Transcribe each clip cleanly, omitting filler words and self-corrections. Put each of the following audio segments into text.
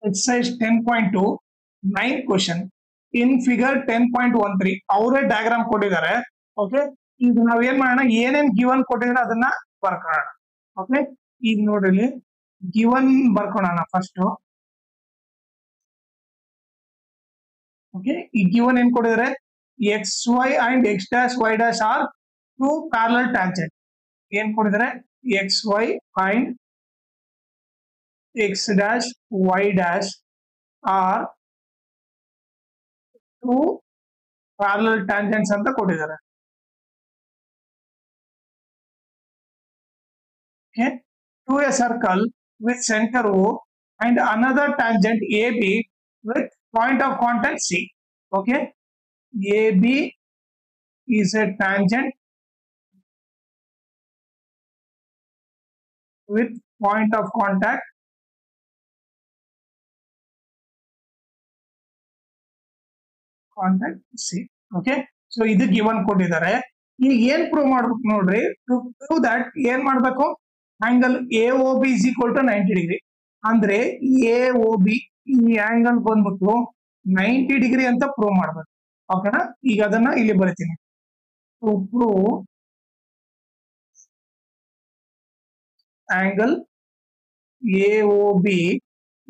exercise 10.2 9 question in figure 10.13 ಅವರೇ diagram ಕೊಟ್ಟಿದ್ದಾರೆ. Okay, ಈಗ ನಾವ್ ಏನ್ ಮಾಡೋಣ, ಏನೇನ್ ಗಿವನ್ ಕೊಟ್ಟಿದ್ರೆ ಅದನ್ನ ಬರ್ಕೊಳ್ಳೋಣ. ಓಕೆ, ಈಗ ನೋಡ್ರಿ ಗಿವನ್ ಬರ್ಕೊಳ್ಳೋಣ ಫಸ್ಟ್. ಓಕೆ, ಈ ಗಿವನ್ ಏನ್ ಕೊಟ್ಟಿದ್ದಾರೆ, X Y and X dash Y dash are two parallel tangent. ಏನ್ ಕೊಟ್ಟಿದ್ದಾರೆ, X Y and x dash y dash are two parallel tangents ಅಂತ ಕೊಟ್ಟಿದ್ದಾರೆ. Okay, to a circle with center O and another tangent AB with point of contact C. Okay, AB is a tangent with point of contact C. Okay, so ಇದು given ಕೊಟ್ಟಿದ್ದಾರೆ. ಈಗ ಏನ್ prove ಮಾಡ್ಬೇಕು ನೋಡ್ರಿ, to prove that ಏನ್ ಮಾಡ್ಬೇಕು, angle A O B is equal to 90 degree. ಅಂದ್ರೆ A O B ಈ ಆಂಗಲ್ ಬಂದ್ಬಿಟ್ಟು 90 ಡಿಗ್ರಿ ಅಂತ ಪ್ರೂವ್ ಮಾಡ್ಬೇಕು. ಓಕೆನಾ, ಈಗ ಅದನ್ನ ಇಲ್ಲಿ ಬರಿತೀನಿ. To prove angle A O B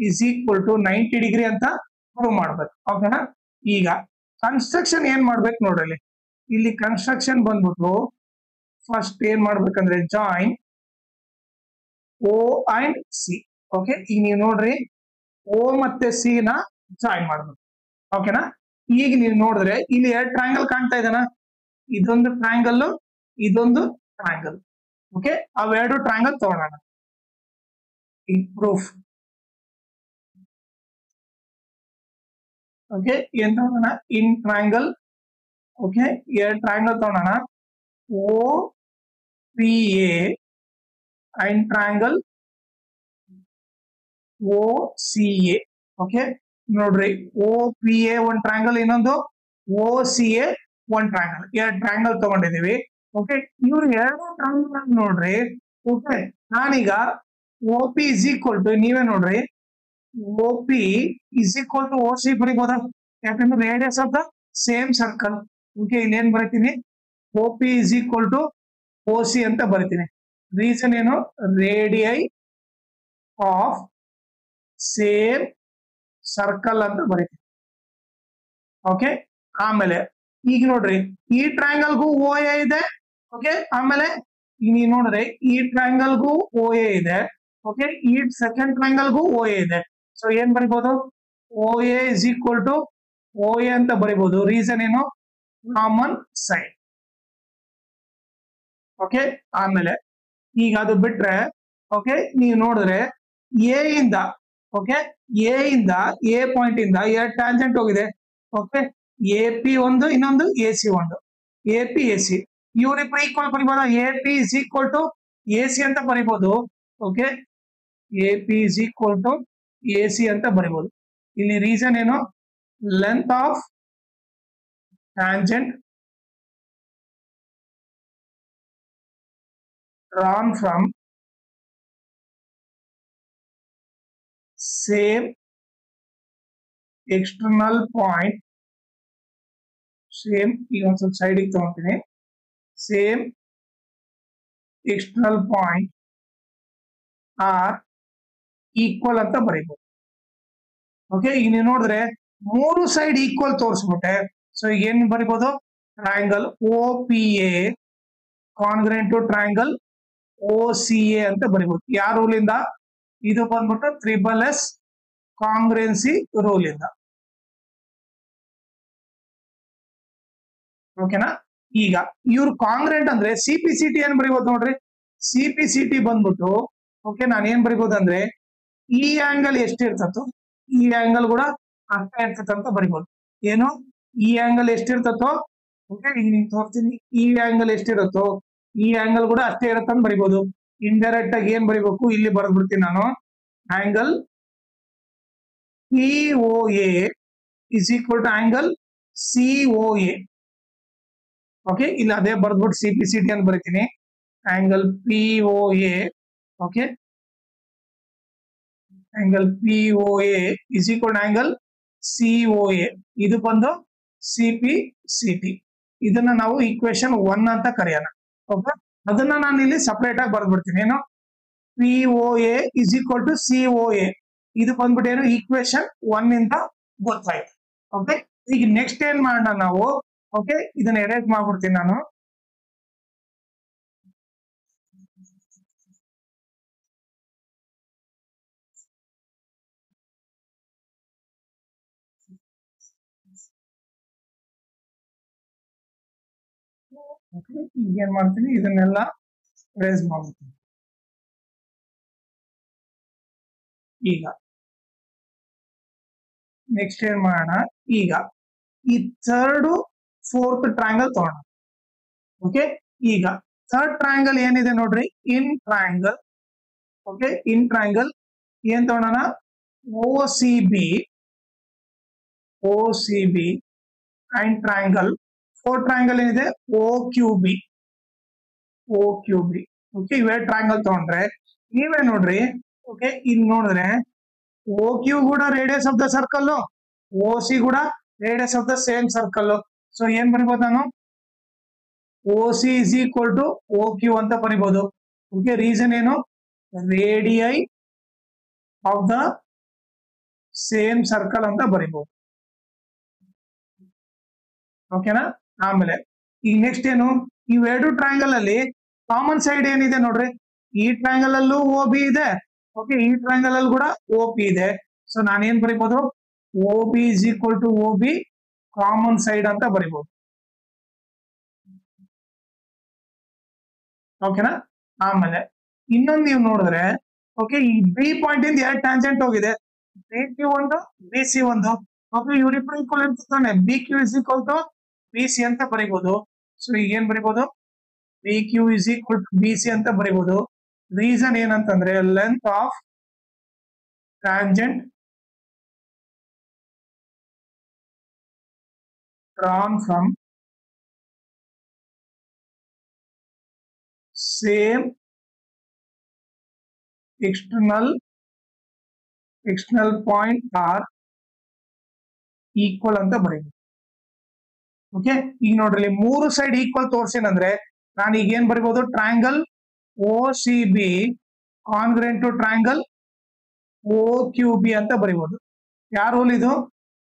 is equal to 90 degree ಅಂತ ಪ್ರೂವ್ ಮಾಡ್ಬೇಕು. ಓಕೆನಾ, ಈಗ ಕನ್ಸ್ಟ್ರಕ್ಷನ್ ಏನ್ ಮಾಡ್ಬೇಕು ನೋಡ್ರಿ, ಇಲ್ಲಿ ಕನ್ಸ್ಟ್ರಕ್ಷನ್ ಬಂದ್ಬಿಟ್ಟು ಫಸ್ಟ್ ಏನ್ ಮಾಡ್ಬೇಕಂದ್ರೆ join O and C. Okay, ಈಗ ನೀವು ನೋಡ್ರಿ ಓ ಮತ್ತೆ ಸಿ ನ ಜಾಯಿನ್ ಮಾಡ್ಬೇಕು. ಓಕೆನಾ, ಈಗ ನೀವು ನೋಡಿದ್ರೆ ಇಲ್ಲಿ ಎರಡು ಟ್ರಯಾಂಗಲ್ ಕಾಣ್ತಾ ಇದೆನಾ, ಇದೊಂದು ಟ್ರಯಾಂಗಲ್, ಇದೊಂದು ಟ್ರಯಾಂಗಲ್. ಓಕೆ, ಅವೆರಡು ಟ್ರಯಾಂಗಲ್ ತಗೊಳ್ಳೋಣ. ಈ ಪ್ರೂಫ್ ಓಕೆ, ಏನ್ ತಗೋಣ, ಇನ್ ಟ್ರಯಾಂಗಲ್. ಓಕೆ, ಎರಡು ಟ್ರಯಾಂಗಲ್ ತಗೋಣ, O P A and triangle O C A. Okay, ನೋಡ್ರಿ ಓ ಪಿ ಎ ಒಂದ್ ಟ್ರಯಾಂಗಲ್, ಇನ್ನೊಂದು ಓ ಸಿ ಎ ಒಂದ್ ಟ್ರಯಾಂಗಲ್, ಎರಡು ಟ್ರಯಾಂಗಲ್ ತಗೊಂಡಿದೀವಿ. ಓಕೆ, ಇವ್ರು ಎರಡು ಟ್ರಯಾಂಗಲ್ ನೋಡ್ರಿ. ಓಕೆ, ನಾನೀಗ O P is equal to, ನೀವೇ ನೋಡ್ರಿ OP is equal to OC ಬರೀಬೋದಾ, ಯಾಕಂದ್ರೆ radius of the same circle. Okay, ಇನ್ನೇನ್ ಬರೀತೀನಿ, OP is equal to OC ಅಂತ ಬರೀತೀನಿ. ರೀಸನ್ ಏನು, ರೇಡಿಯೈ ಆಫ್ ಸೇಮ್ ಸರ್ಕಲ್ ಅಂತ ಬರೀತೀನಿ. ಓಕೆ, ಆಮೇಲೆ ಈಗ ನೋಡ್ರಿ ಈ ಟ್ರಯಾಂಗಲ್ಗೂ ಓ ಎ ಇದೆ. ಓಕೆ, ಆಮೇಲೆ ನೀವು ನೋಡ್ರಿ ಈ ಟ್ರಯಾಂಗಲ್ಗೂ ಓ ಎ ಇದೆ. ಓಕೆ, ಈ ಸೆಕೆಂಡ್ ಟ್ರಯಾಂಗಲ್ಗೂ ಓ ಎ ಇದೆ. ಸೊ ಏನ್ ಬರಿಬಹುದು, O A is equal to O A ಅಂತ ಬರಿಬಹುದು. ರೀಸನ್ ಏನು, ಕಾಮನ್ ಸೈಡ್. ಓಕೆ, ಆಮೇಲೆ ಈಗ ಅದು ಬಿಟ್ರೆ, ಓಕೆ ನೀವು ನೋಡಿದ್ರೆ ಎ ಇಂದ, ಓಕೆ ಎ ಇಂದ ಎ ಪಾಯಿಂಟ್ ಇಂದ ಎರಡು ಟ್ಯಾಂಜೆಂಟ್ ಹೋಗಿದೆ. ಓಕೆ, ಎ ಪಿ ಒಂದು, ಇನ್ನೊಂದು ಎ ಸಿ ಒಂದು, ಎ ಪಿ ಎ ಸಿ ಇವರಿಬ್ಬರು ಈಕ್ವಲ್ ಬರಿಬೋದ, A P is equal to A C ಅಂತ ಬರಿಬಹುದು. Okay, A P is equal to A C ಅಂತ ಬರಿಬಹುದು. ಇಲ್ಲಿ ರೀಸನ್ ಏನು, length of tangent drawn from same external point, same ಈಗ ಒಂದು ಸ್ವಲ್ಪ ಸೈಡಿಗೆ ತಗೊಂತೀನಿ, same external point are equal ಅಂತ ಬರೀಬಹುದು. ಓಕೆ, ಈಗ ನೀವು ನೋಡಿದ್ರೆ ಮೂರು ಸೈಡ್ ಈಕ್ವಲ್ ತೋರಿಸ್ಬಿಟ್ಟೆ. ಸೊ ಈಗ ಏನ್ ಬರಿಬಹುದು, triangle O P A congruent to triangle O C A ಅಂತ ಬರಿಬಹುದು. ಯಾವ ರೂಲ್ ಇಂದ, ಇದು ಬಂದ್ಬಿಟ್ಟು ತ್ರಿಬಲ್ ಎಸ್ ಕಾಂಗ್ರೆನ್ಸಿ ರೂಲ್ ಇಂದ. ಓಕೆನಾ, ಈಗ ಇವ್ರು ಕಾಂಗ್ರೆಂಟ್ ಅಂದ್ರೆ ಸಿ ಪಿ ಸಿ ಟಿ ಏನ್ ಬರಿಬಹುದು ನೋಡ್ರಿ, ಸಿ ಪಿ ಸಿ ಟಿ ಬಂದ್ಬಿಟ್ಟು, ಓಕೆ ನಾನು ಏನ್ ಬರಿಬಹುದು ಅಂದ್ರೆ ಈ ಆಂಗಲ್ ಎಷ್ಟಿರ್ತತೋ ಈ ಆಂಗಲ್ ಕೂಡ ಅಷ್ಟೇ ಇರ್ತದೆ ಅಂತ ಬರಿಬಹುದು. ಏನು, ಈ ಆಂಗಲ್ ಎಷ್ಟಿರ್ತತೋ, ಓಕೆ ಈಗ ನೀವು ತೋರಿಸ್ತೀನಿ, ಈ ಆಂಗಲ್ ಎಷ್ಟಿರುತ್ತೋ ಈ ಆಂಗಲ್ ಕೂಡ ಅಷ್ಟೇ ಇರುತ್ತೆ ಅಂತ ಬರಿಬಹುದು. ಇಂಡೈರೆಕ್ಟ್ ಆಗಿ ಏನ್ ಬರಿಬೇಕು, ಇಲ್ಲಿ ಬರೆದ್ಬಿಡ್ತೀನಿ ನಾನು, angle P O A is equal to angle C O A. Okay, ಇಲ್ಲ ಅದೇ ಬರ್ದ್ಬಿಟ್ಟು ಸಿ ಪಿ ಸಿ ಟಿ ಅಂತ ಬರೀತೀನಿ, angle P O A. Okay, angle POA is equal angle COA ಇದು ಬಂದು CPCT. ಇದನ್ನ ನಾವು ಈಕ್ವೇಶನ್ 1 ಅಂತ ಕರೆಯೋಣ. ಓಕೆ, ಅದನ್ನ ನಾನು ಇಲ್ಲಿ ಸಪರೇಟ್ ಆಗಿ ಬರ್ದ್ಬಿಡ್ತೀನಿ. ಏನು POA is equal to COA ಇದು ಬಂದ್ಬಿಟ್ಟು ಏನು ಈಕ್ವೇಶನ್ 1 ಇಂದ ಗೊತ್ತಾಯ್ತು. ಓಕೆ, ಈಗ ನೆಕ್ಸ್ಟ್ ಏನ್ ಮಾಡೋಣ ನಾವು. ಓಕೆ, ಇದನ್ನ ಎರೇಸ್ ಮಾಡ್ಬಿಡ್ತೀನಿ ನಾನು. ಈಗ ಏನ್ ಮಾಡ್ತೀನಿ, ಇದನ್ನೆಲ್ಲ ರೇಸ್ ಮಾಡ್ಬಿಡ್ತೀನಿ. ಈಗ ನೆಕ್ಸ್ಟ್ ಏನ್ ಮಾಡೋಣ, ಈಗ ಈ ಥರ್ಡ್ ಫೋರ್ತ್ ಟ್ರಯಾಂಗಲ್ ತಗೋಣ. ಓಕೆ, ಈಗ ಥರ್ಡ್ ಟ್ರಯಾಂಗಲ್ ಏನಿದೆ ನೋಡ್ರಿ, in triangle. Okay, in triangle ಏನ್ ತಗೋಣ, OCB and triangle. Fourth triangle ಏನಿದೆ OQB. ಓಕೆ, ಇವೇ ಟ್ರಯಾಂಗಲ್ ತಗೊಂಡ್ರೆ ನೀವೇ ನೋಡ್ರಿ. ಓಕೆ, ಇನ್ ನೋಡಿದ್ರೆ OQ ಕೂಡ radius of the circle, OC ಕೂಡ radius of the same circle. So ಏನ್ ಬರಿಬಹುದು ನಾನು, OC is equal to OQ ಅಂತ ಬರಿಬಹುದು. ಓಕೆ, ರೀಸನ್ ಏನು, radii of the same circle ಅಂತ ಬರಿಬಹುದು. ಓಕೆನಾ. ಆಮೇಲೆ ಈಗ ನೆಕ್ಸ್ಟ್ ಏನು, ಇವೆರಡು ಟ್ರಯಾಂಗಲ್ ಅಲ್ಲಿ ಕಾಮನ್ ಸೈಡ್ ಏನಿದೆ ನೋಡ್ರಿ, ಈ ಟ್ರಯಾಂಗಲ್ ಅಲ್ಲೂ OB ಇದೆ. ಓಕೆ, ಈ ಟ್ರಯಾಂಗಲ್ ಅಲ್ಲಿ ಕೂಡ OP ಇದೆ. ಸೊ ನಾನೇನ್ ಬರಿಬಹುದು, OB is equal to OB common side ಅಂತ ಬರಿಬಹುದು. ಓಕೆನಾ. ಆಮೇಲೆ ಇನ್ನೊಂದು ನೀವು ನೋಡಿದ್ರೆ, ಓಕೆ, ಈ B ಪಾಯಿಂಟ್ ಇಂದ ಎರಡು ಟ್ಯಾಂಜೆಂಟ್ ಹೋಗಿದೆ, BQ ಒಂದು BC ಒಂದು. ಓಕೆ, ಇವರಿಬ್ರು ಈಕ್ವಲ್ ಇರ್ತಾನೆ, BQ is equal to BC ಅಂತ ಬರಿಬಹುದು. ಸೊ ಈಗ ಏನ್ ಬರಿಬಹುದು, BQ is equal to BC ಅಂತ ಬರಿಬಹುದು. ರೀಸನ್ ಏನಂತಂದ್ರೆ length of tangent drawn from same external point are equal ಅಂತ ಬರೀಬೇಕು. ಓಕೆ, ಈಗ ನೋಡ್ರಿ ಮೂರು ಸೈಡ್ ಈಕ್ವಲ್ ತೋರ್ಸಿನಂದ್ರೆ ನಾನು ಈಗ ಏನ್ ಬರಿಬಹುದು, triangle OCB congruent to triangle OQB ಅಂತ ಬರಿಬಹುದು. ಯಾವ ರೂಲ್ ಇದು,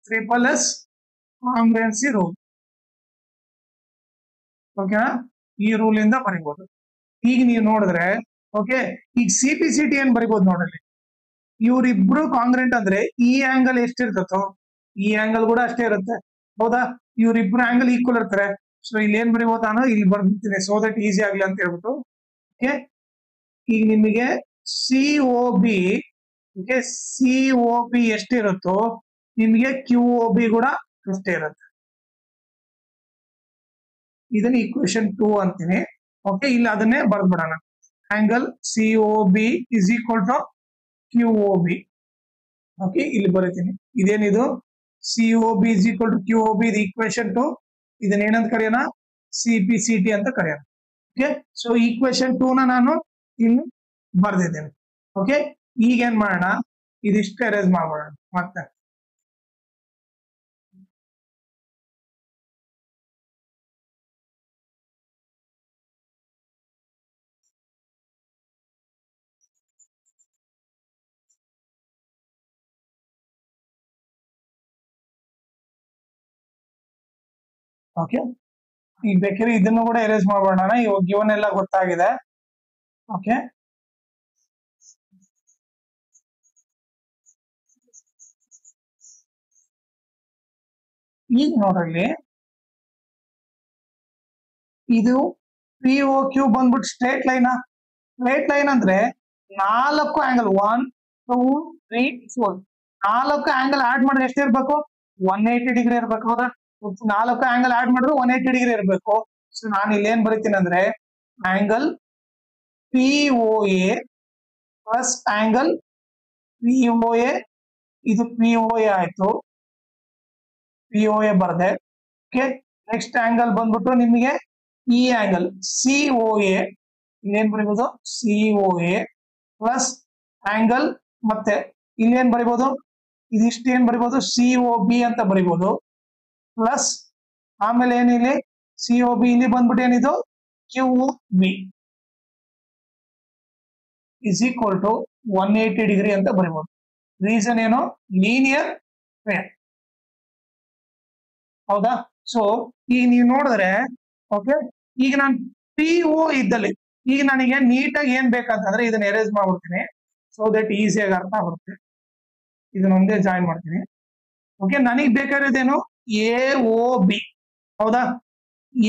SSS ಕಾಂಗ್ರೆನ್ಸಿ ರೂಲ್. ಓಕೆನಾ, ಈ ರೂಲ್ ಇಂದ ಬರಿಬಹುದು. ಈಗ ನೀವು ನೋಡಿದ್ರೆ, ಓಕೆ, ಈಗ CPCT ಏನ್ ಬರಿಬಹುದು ನೋಡ್ರಿ, ಇವ್ರಿಬ್ರು ಕಾಂಗ್ರೆಂಟ್ ಅಂದ್ರೆ ಈ ಆಂಗಲ್ ಎಷ್ಟಿರ್ತೋ ಈ ಆಂಗಲ್ ಕೂಡ ಅಷ್ಟೇ ಇರುತ್ತೆ. ಹೌದಾ, ಇವ್ರಿಬ್ರು ಆಂಗಲ್ ಈಕ್ವಲ್ ಇರ್ತಾರೆ. ಸೊ ಇಲ್ಲಿ ಏನ್ ಬರಿಬಹುದು, ನಾನು ಇಲ್ಲಿ ಬರ್ಬಿಡ್ತೀನಿ ಸೊ ದಟ್ ಈಸಿ ಆಗ್ಲಿ ಅಂತ ಹೇಳ್ಬಿಟ್ಟು. ಓಕೆ, ಈಗ ನಿಮಗೆ COB, ಓಕೆ, COB ಎಷ್ಟಿರುತ್ತೋ ನಿಮಗೆ QOB ಕೂಡ ಅಷ್ಟೇ ಇರುತ್ತೆ. ಇದನ್ನ ಈಕ್ವೇಶನ್ 2 ಅಂತೀನಿ. ಓಕೆ, ಇಲ್ಲಿ ಅದನ್ನೇ ಬರ್ದ್ಬಿಡೋಣ, angle COB is equal to QOB. Okay, ಇಲ್ಲಿ ಬರೀತೀನಿ. ಇದೇನಿದು, COB is equal to QOB, ಇದು ಈಕ್ವೇಶನ್ 2. ಇದನ್ನ ಏನಂತ ಕರೆಯೋಣ, CPCT ಅಂತ ಕರೆಯೋಣ. ಓಕೆ, ಸೊ ಈಕ್ವೇಶನ್ 2 ನ ನಾನು ಇಲ್ಲಿ ಬರ್ದಿದ್ದೇನೆ. ಓಕೆ, ಈಗ ಏನ್ ಮಾಡೋಣ, ಇದಿಷ್ಟು ಎರೇಸ್ ಮಾಡೋಣ ಮತ್ತೆ. ಓಕೆ, ಈಗ ಬೇಕಿದ್ರೆ ಇದನ್ನು ಕೂಡ ಎರೇಸ್ ಮಾಡೋಣ. ಇವಾಗ ಇವನ್ನೆಲ್ಲ ಗೊತ್ತಾಗಿದೆ. ಓಕೆ, ಈಗ ನೋಡ್ರಿ, ಇದು POQ ಬಂದ್ಬಿಟ್ಟು ಸ್ಟ್ರೇಟ್ ಲೈನ್. ಸ್ಟ್ರೇಟ್ ಲೈನ್ ಅಂದ್ರೆ 4 ಆಂಗಲ್ 1 2 3 4 4 ಆಂಗಲ್ ಆಡ್ ಮಾಡಿದ್ರೆ ಎಷ್ಟಿರ್ಬೇಕು, 180 ಡಿಗ್ರಿ ಇರ್ಬೇಕು. ಹೌದಾ, 4 ಆಂಗಲ್ ಆಡ್ ಮಾಡಿದ್ರೆ 180 ಡಿಗ್ರಿ ಇರ್ಬೇಕು. ಸೊ ನಾನು ಇಲ್ಲಿ ಏನ್ ಬರೀತೀನಿ ಅಂದ್ರೆ angle POA plus angle POA, ಇದು POA ಆಯ್ತು, POA ಬರ್ದೆ. ಓಕೆ, ನೆಕ್ಸ್ಟ್ ಆಂಗಲ್ ಬಂದ್ಬಿಟ್ಟು ನಿಮಗೆ ಈ ಆಂಗಲ್ COA, ಇಲ್ಲೇನ್ ಬರೀಬಹುದು, COA ಪ್ಲಸ್ ಆಂಗಲ್ ಮತ್ತೆ ಇಲ್ಲಿ ಏನ್ ಬರಿಬಹುದು, ಇದಿಷ್ಟು ಏನ್ ಬರಿಬಹುದು, COB ಅಂತ ಬರಿಬಹುದು. ಪ್ಲಸ್ ಆಮೇಲೆ ಏನಿಲ್ಲಿ COB, ಇಲ್ಲಿ ಬಂದ್ಬಿಟ್ಟು ಏನಿದು QB is equal to 180 degree ಅಂತ ಬರಿಬಹುದು. ರೀಸನ್ ಏನು, ಲೀನಿಯರ್ ಪೇರ್. ಹೌದಾ? ಸೊ ಈಗ ನೀವು ನೋಡಿದ್ರೆ ಓಕೆ, ಈಗ ನಾನು PO ಇದ್ದಲ್ಲಿ ಈಗ ನನಗೆ ನೀಟಾಗಿ ಏನ್ ಬೇಕಂತಂದ್ರೆ ಇದನ್ನ ಎರೇಸ್ ಮಾಡ್ಬಿಡ್ತೀನಿ, ಸೊ ದಟ್ ಈಸಿಯಾಗಿ ಅರ್ಥ ಆಗುತ್ತೆ. ಇದನ್ನೊಂದೇ ಜಾಯಿನ್ ಮಾಡ್ತೀನಿ. ಓಕೆ, ನನಗೆ ಬೇಕಾಗಿರೋದೇನು AOB. ಹೌದಾ?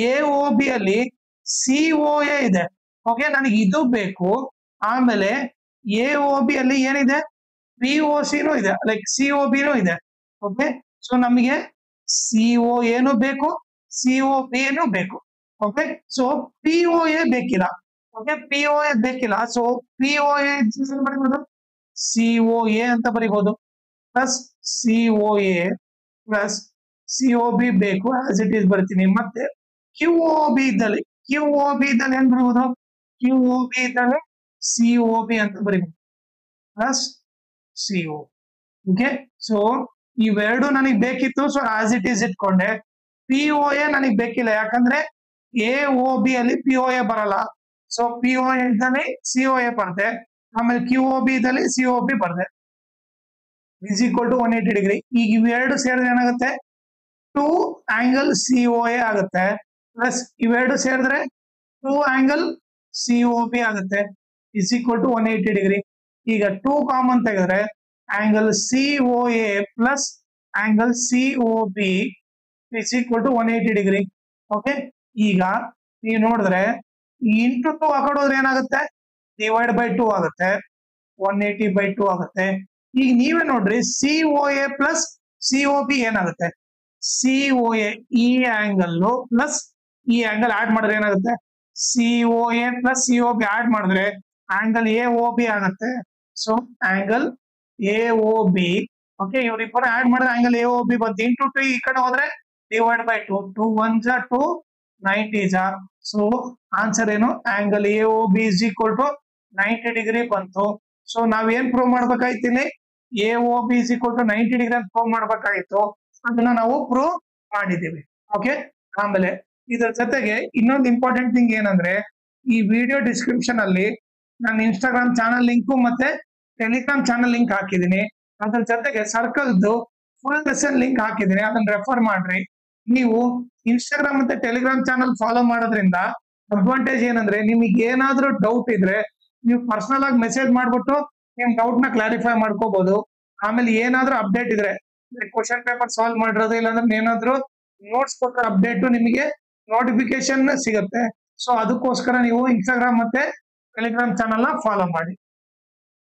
AOB ಅಲ್ಲಿ COA ಇದೆ. ಓಕೆ, ನನಗೆ ಇದು ಬೇಕು. ಆಮೇಲೆ AOB ಅಲ್ಲಿ ಏನಿದೆ, POC ನೂ ಇದೆ, ಲೈಕ್ COB ನೂ ಇದೆ. ಓಕೆ, ಸೊ ನಮಗೆ COA ನೂ ಬೇಕು, COB ನೂ ಬೇಕು. ಓಕೆ, ಸೊ POA ಬೇಕಿಲ್ಲ. ಓಕೆ, POA ಬೇಕಿಲ್ಲ. ಸೊ POA ಬರೀಬಹುದು, COA ಅಂತ ಬರೀಬಹುದು. ಪ್ಲಸ್ COA ಪ್ಲಸ್ COB ಬೇಕು, ಆಸ್ ಇಟ್ ಈಸ್ ಬರ್ತೀನಿ. ಮತ್ತೆ QOB ಇದ್ದಲ್ಲಿ ಏನ್ ಬರೀಬಹುದು, QOB ಇದ್ದಲ್ಲಿ COB ಅಂತ ಬರೀಬಹುದು ಪ್ಲಸ್ CO. ಓಕೆ, ಸೊ ಇವೆರಡು ನನಗೆ ಬೇಕಿತ್ತು, ಸೊ ಆಸ್ ಇಟ್ ಈಸ್ ಇಟ್ಕೊಂಡೆ. POA ನನಗೆ ಬೇಕಿಲ್ಲ, ಯಾಕಂದ್ರೆ AOB ಅಲ್ಲಿ POA ಬರಲ್ಲ. ಸೊ POA ಇದ್ದಲ್ಲಿ COA ಬರುತ್ತೆ, ಆಮೇಲೆ QOB ಇದ್ದಲ್ಲಿ COB ಬರುತ್ತೆ. Is equal to 180 degree. ಈಗ ಇವೆರಡು ಸೇರಿದ್ರೆ ಏನಾಗುತ್ತೆ, 2 ಆಂಗಲ್ COA ಆಗುತ್ತೆ. ಪ್ಲಸ್ ಇವೆರಡು ಸೇರಿದ್ರೆ 2 ಆಂಗಲ್ COB ಆಗುತ್ತೆ. Is equal to 180 degree. ಈಗ 2 ಕಾಮನ್ ತೆಗೆದ್ರೆ angle COA plus angle COB is equal to 180 degree. Okay, ಈಗ ನೀವು ನೋಡಿದ್ರೆ ಇಂಟು 2 ಹಾಕೋದ್ರೆ ಏನಾಗುತ್ತೆ, ಡಿವೈಡ್ ಬೈ 2 ಆಗುತ್ತೆ, 180/2 ಆಗುತ್ತೆ. ಈಗ ನೀವೇ ನೋಡ್ರಿ, COA ಪ್ಲಸ್ COB ಏನಾಗುತ್ತೆ, COA ಈ ಆಂಗಲ್ ಪ್ಲಸ್ ಈ ಆಂಗಲ್ ಆಡ್ ಮಾಡಿದ್ರೆ ಏನಾಗುತ್ತೆ, COA ಪ್ಲಸ್ COB ಆಡ್ ಮಾಡಿದ್ರೆ ಆಂಗಲ್ AOB ಆಗುತ್ತೆ. ಸೊ ಆಂಗಲ್ AOB, ಓಕೆ, ಇವರಿಬ್ಬರು ಆಡ್ ಮಾಡಿದ್ರೆ ಆಂಗಲ್ AOB ಬಂತು. ಇಂಟು 2 ಈ ಕಡೆ ಹೋದ್ರೆ ಡಿವೈಡ್ ಬೈ 2, 2 1 ಜಾ 2, 90 ಜಾ. ಸೊ ಆನ್ಸರ್ ಏನು, angle AOB is equal to 90 degree ಬಂತು. ಸೊ ನಾವೇನ್ ಪ್ರೂವ್ ಮಾಡ್ಬೇಕಾಯ್ತು ಇಲ್ಲಿ, AOB is equal to 90 degree ಅಂತ ಪ್ರೂವ್ ಮಾಡ್ಬೇಕಾಗಿತ್ತು. ಅದನ್ನ ನಾವು ಪ್ರೂವ್ ಮಾಡಿದ್ದೀವಿ. ಓಕೆ, ಆಮೇಲೆ ಇದರ ಜೊತೆಗೆ ಇನ್ನೊಂದು ಇಂಪಾರ್ಟೆಂಟ್ ಥಿಂಗ್ ಏನಂದ್ರೆ, ಈ ವಿಡಿಯೋ ಡಿಸ್ಕ್ರಿಪ್ಷನ್ ಅಲ್ಲಿ ನಾನು ಇನ್ಸ್ಟಾಗ್ರಾಮ್ ಚಾನಲ್ ಲಿಂಕು ಮತ್ತೆ ಟೆಲಿಗ್ರಾಮ್ ಚಾನಲ್ ಲಿಂಕ್ ಹಾಕಿದ್ದೀನಿ. ಅದ್ರ ಜೊತೆಗೆ ಸರ್ಕಲ್ದು ಫುಲ್ ಲೆಸನ್ ಲಿಂಕ್ ಹಾಕಿದ್ದೀನಿ, ಅದನ್ನ ರೆಫರ್ ಮಾಡ್ರಿ. ನೀವು ಇನ್ಸ್ಟಾಗ್ರಾಮ್ ಮತ್ತೆ ಟೆಲಿಗ್ರಾಮ್ ಚಾನಲ್ ಫಾಲೋ ಮಾಡೋದ್ರಿಂದ ಅಡ್ವಾಂಟೇಜ್ ಏನಂದ್ರೆ, ನಿಮಗೆ ಏನಾದ್ರೂ ಡೌಟ್ ಇದ್ರೆ ನೀವು ಪರ್ಸನಲ್ ಆಗಿ ಮೆಸೇಜ್ ಮಾಡ್ಬಿಟ್ಟು ನಿಮ್ ಡೌಟ್ ನ ಕ್ಲಾರಿಫೈ ಮಾಡ್ಕೋಬಹುದು. ಆಮೇಲೆ ಏನಾದ್ರೂ ಅಪ್ಡೇಟ್ ಇದ್ರೆ, ಕ್ವಶನ್ ಪೇಪರ್ ಸಾಲ್ವ್ ಮಾಡಿರೋದು, ಇಲ್ಲಾಂದ್ರೆ ಏನಾದ್ರೂ ನೋಟ್ಸ್ ಕೊಟ್ಟರೆ ಅಪ್ಡೇಟ್ ನಿಮಗೆ ನೋಟಿಫಿಕೇಶನ್ ಸಿಗುತ್ತೆ. ಸೊ ಅದಕ್ಕೋಸ್ಕರ ನೀವು ಇನ್ಸ್ಟಾಗ್ರಾಮ್ ಮತ್ತೆ ಟೆಲಿಗ್ರಾಮ್ ಚಾನಲ್ ನ ಫಾಲೋ ಮಾಡಿ.